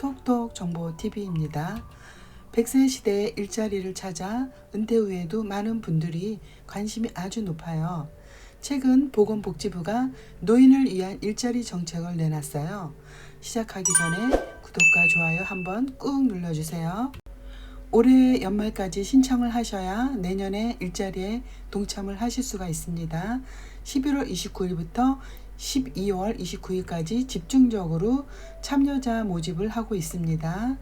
톡톡 정보TV입니다. 100세 시대의 일자리를 찾아 은퇴 후에도 많은 분들이 관심이 아주 높아요. 최근 보건복지부가 노인을 위한 일자리 정책을 내놨어요. 시작하기 전에 구독과 좋아요 한번 꾹 눌러주세요. 올해 연말까지 신청을 하셔야 내년에 일자리에 동참을 하실 수가 있습니다. 11월 29일부터 12월 29일까지 집중적으로 참여자 모집을 하고 있습니다.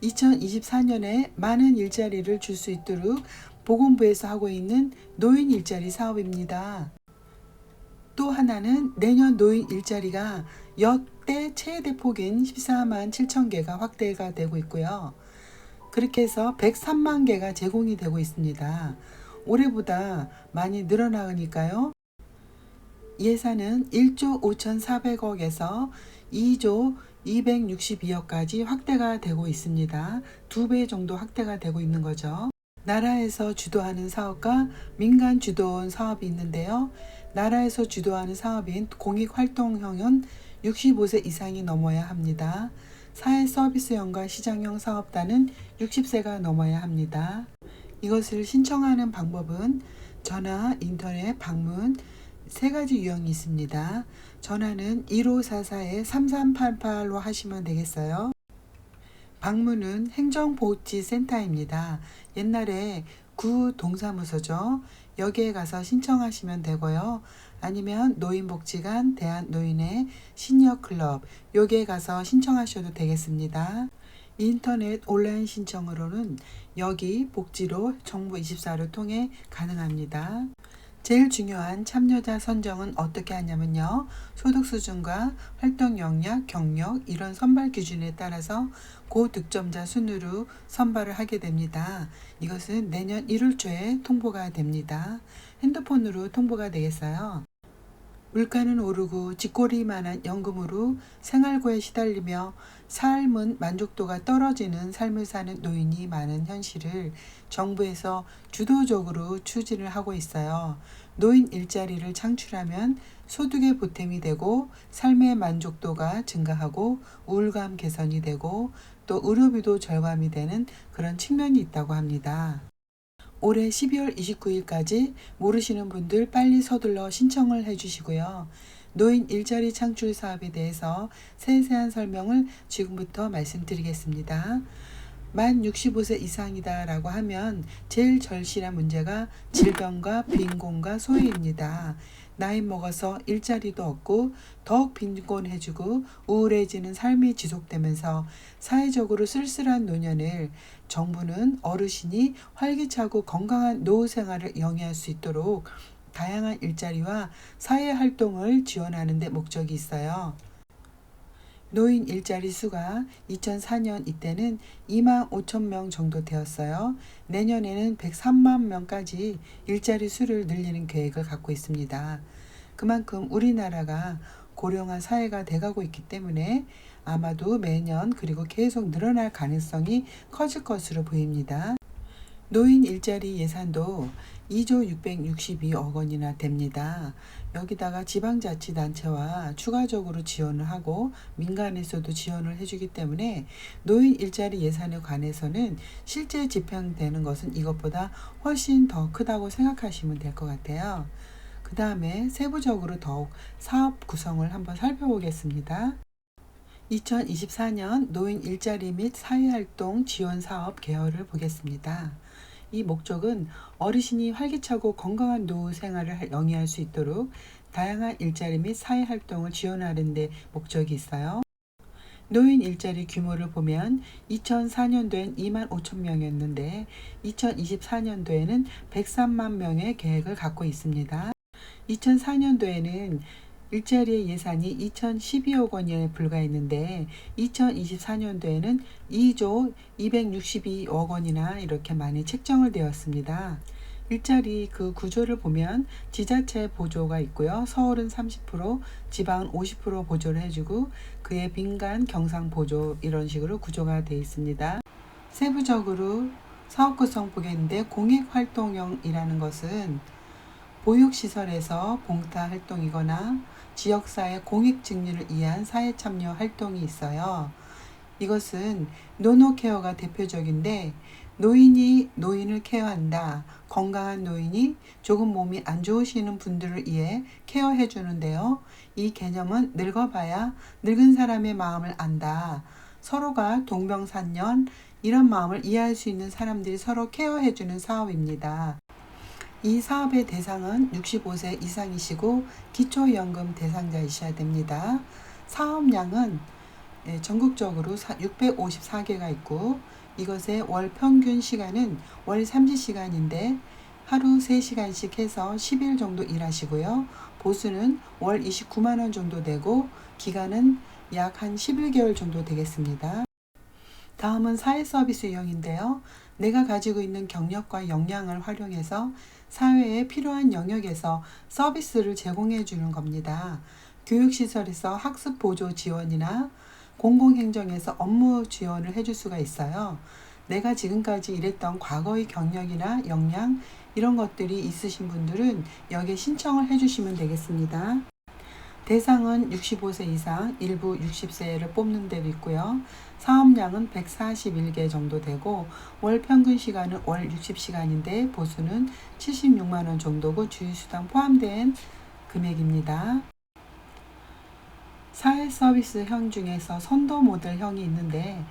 2024년에 많은 일자리를 줄 수 있도록 보건부에서 하고 있는 노인 일자리 사업입니다. 또 하나는 내년 노인 일자리가 역대 최대 폭인 14만 7천 개가 확대가 되고 있고요. 그렇게 해서 103만 개가 제공이 되고 있습니다. 올해보다 많이 늘어나니까요. 예산은 1조 5,400억에서 2조 262억까지 확대가 되고 있습니다. 2배 정도 확대가 되고 있는 거죠. 나라에서 주도하는 사업과 민간 주도원 사업이 있는데요. 나라에서 주도하는 사업인 공익활동형은 65세 이상이 넘어야 합니다. 사회서비스형과 시장형 사업단은 60세가 넘어야 합니다. 이것을 신청하는 방법은 전화, 인터넷, 방문 세 가지 유형이 있습니다. 전화는 1544-3388로 하시면 되겠어요. 방문은 행정복지센터입니다. 옛날에 구 동사무소죠. 여기에 가서 신청하시면 되고요. 아니면 노인복지관, 대한노인의 시니어클럽 여기에 가서 신청하셔도 되겠습니다. 인터넷 온라인 신청으로는 여기 복지로 정부24를 통해 가능합니다. 제일 중요한 참여자 선정은 어떻게 하냐면요. 소득 수준과 활동 역량, 경력 이런 선발 기준에 따라서 고득점자 순으로 선발을 하게 됩니다. 이것은 내년 1월 초에 통보가 됩니다. 핸드폰으로 통보가 되겠어요. 물가는 오르고 쥐꼬리만한 연금으로 생활고에 시달리며 삶은 만족도가 떨어지는 삶을 사는 노인이 많은 현실을 정부에서 주도적으로 추진을 하고 있어요. 노인 일자리를 창출하면 소득의 보탬이 되고 삶의 만족도가 증가하고 우울감 개선이 되고 또 의료비도 절감이 되는 그런 측면이 있다고 합니다. 올해 12월 29일까지 모르시는 분들 빨리 서둘러 신청을 해주시고요. 노인 일자리 창출 사업에 대해서 세세한 설명을 지금부터 말씀드리겠습니다. 만 65세 이상이다 라고 하면 제일 절실한 문제가 질병과 빈곤과 소외입니다. 나이 먹어서 일자리도 없고 더욱 빈곤해지고 우울해지는 삶이 지속되면서 사회적으로 쓸쓸한 노년을 정부는 어르신이 활기차고 건강한 노후 생활을 영위할 수 있도록 다양한 일자리와 사회활동을 지원하는 데 목적이 있어요. 노인 일자리 수가 2004년 이때는 2만 5천 명 정도 되었어요. 내년에는 103만 명까지 일자리 수를 늘리는 계획을 갖고 있습니다. 그만큼 우리나라가 고령화 사회가 돼가고 있기 때문에 아마도 매년 그리고 계속 늘어날 가능성이 커질 것으로 보입니다. 노인 일자리 예산도 2조 662억 원이나 됩니다. 여기다가 지방자치단체와 추가적으로 지원을 하고 민간에서도 지원을 해주기 때문에 노인 일자리 예산에 관해서는 실제 집행되는 것은 이것보다 훨씬 더 크다고 생각하시면 될 것 같아요. 그 다음에 세부적으로 더욱 사업 구성을 한번 살펴보겠습니다. 2024년 노인 일자리 및 사회활동 지원 사업 개요를 보겠습니다. 이 목적은 어르신이 활기차고 건강한 노후 생활을 영위할 수 있도록 다양한 일자리 및 사회활동을 지원하는 데 목적이 있어요. 노인 일자리 규모를 보면 2004년도엔 2만 5천 명이었는데 2024년도에는 103만 명의 계획을 갖고 있습니다. 2004년도에는 일자리의 예산이 2,012억 원에 불과했는데 2024년도에는 2조 262억 원이나 이렇게 많이 책정을 되었습니다. 일자리 그 구조를 보면 지자체 보조가 있고요. 서울은 30%, 지방은 50% 보조를 해주고 그의 민간 경상 보조 이런 식으로 구조가 되어 있습니다. 세부적으로 사업 구성 보겠는데 공익활동형이라는 것은 보육시설에서 봉사활동이거나 지역사회 공익 증진을 위한 사회참여 활동이 있어요. 이것은 노노케어가 대표적인데 노인이 노인을 케어한다. 건강한 노인이 조금 몸이 안 좋으시는 분들을 위해 케어해 주는데요. 이 개념은 늙어봐야 늙은 사람의 마음을 안다. 서로가 동병상련 이런 마음을 이해할 수 있는 사람들이 서로 케어해 주는 사업입니다. 이 사업의 대상은 65세 이상이시고 기초연금 대상자이셔야 됩니다. 사업량은 전국적으로 654개가 있고 이것의 월 평균 시간은 월 30시간인데 하루 3시간씩 해서 10일 정도 일하시고요. 보수는 월 29만 원 정도 되고 기간은 약 한 11개월 정도 되겠습니다. 다음은 사회 서비스 유형인데요. 내가 가지고 있는 경력과 역량을 활용해서 사회에 필요한 영역에서 서비스를 제공해 주는 겁니다. 교육시설에서 학습 보조 지원이나 공공행정에서 업무 지원을 해줄 수가 있어요. 내가 지금까지 일했던 과거의 경력이나 역량 이런 것들이 있으신 분들은 여기에 신청을 해주시면 되겠습니다. 대상은 65세 이상, 일부 60세를 뽑는 데도 있고요. 사업량은 141개 정도 되고 월 평균 시간은 월 60시간인데 보수는 76만 원 정도고 주휴수당 포함된 금액입니다. 사회 서비스형 중에서 선도 모델형이 있는데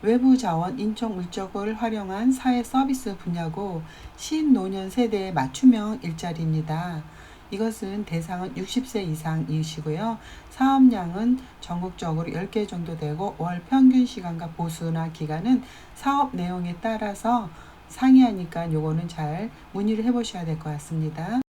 외부 자원, 인적 물적을 활용한 사회 서비스 분야고 신노년 세대의 맞춤형 일자리입니다. 이것은 대상은 60세 이상이시고요. 사업량은 전국적으로 10개 정도 되고 월 평균 시간과 보수나 기간은 사업 내용에 따라서 상이하니까 요거는 잘 문의를 해보셔야 될 것 같습니다.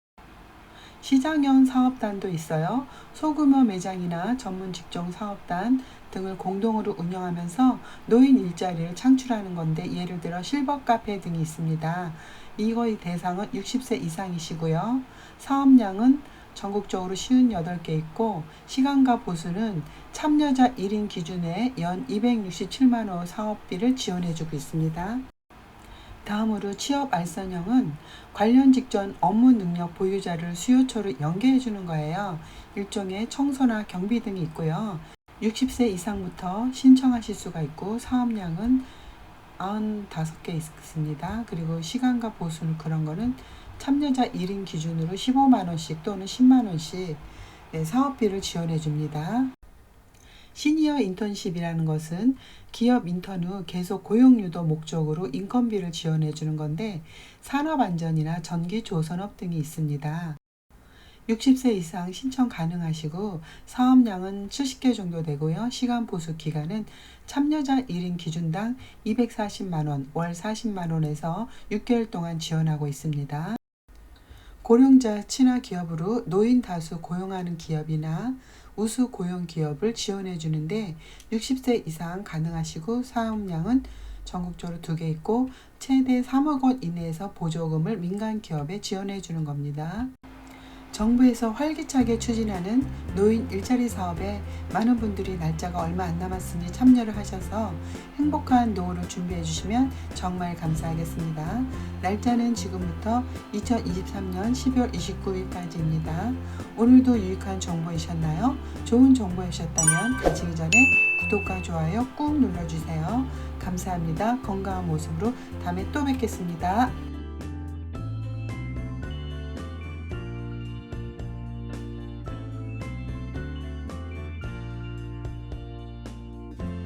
시장형 사업단도 있어요. 소규모 매장이나 전문 직종 사업단 등을 공동으로 운영하면서 노인 일자리를 창출하는 건데 예를 들어 실버 카페 등이 있습니다. 이거의 대상은 60세 이상이시고요. 사업량은 전국적으로 58개 있고 시간과 보수는 참여자 1인 기준에 연 267만 원 사업비를 지원해주고 있습니다. 다음으로 취업 알선형은 관련 직전 업무 능력 보유자를 수요처로 연계해 주는 거예요. 일종의 청소나 경비 등이 있고요. 60세 이상부터 신청하실 수가 있고 사업량은 95개 있습니다. 그리고 시간과 보수는 그런 거는 참여자 1인 기준으로 15만 원씩 또는 10만 원씩 사업비를 지원해 줍니다. 시니어 인턴십이라는 것은 기업 인턴 후 계속 고용 유도 목적으로 인건비를 지원해 주는 건데 산업안전이나 전기 조선업 등이 있습니다. 60세 이상 신청 가능하시고 사업량은 70개 정도 되고요. 시간 보수 기간은 참여자 1인 기준당 240만 원, 월 40만 원에서 6개월 동안 지원하고 있습니다. 고령자 친화 기업으로 노인 다수 고용하는 기업이나 우수 고용 기업을 지원해 주는데 60세 이상 가능하시고 사업량은 전국적으로 2개 있고 최대 3억 원 이내에서 보조금을 민간 기업에 지원해 주는 겁니다. 정부에서 활기차게 추진하는 노인 일자리 사업에 많은 분들이 날짜가 얼마 안 남았으니 참여를 하셔서 행복한 노후를 준비해 주시면 정말 감사하겠습니다. 날짜는 지금부터 2023년 12월 29일까지입니다. 오늘도 유익한 정보이셨나요? 좋은 정보이셨다면 가시기 전에 구독과 좋아요 꾹 눌러주세요. 감사합니다. 건강한 모습으로 다음에 또 뵙겠습니다.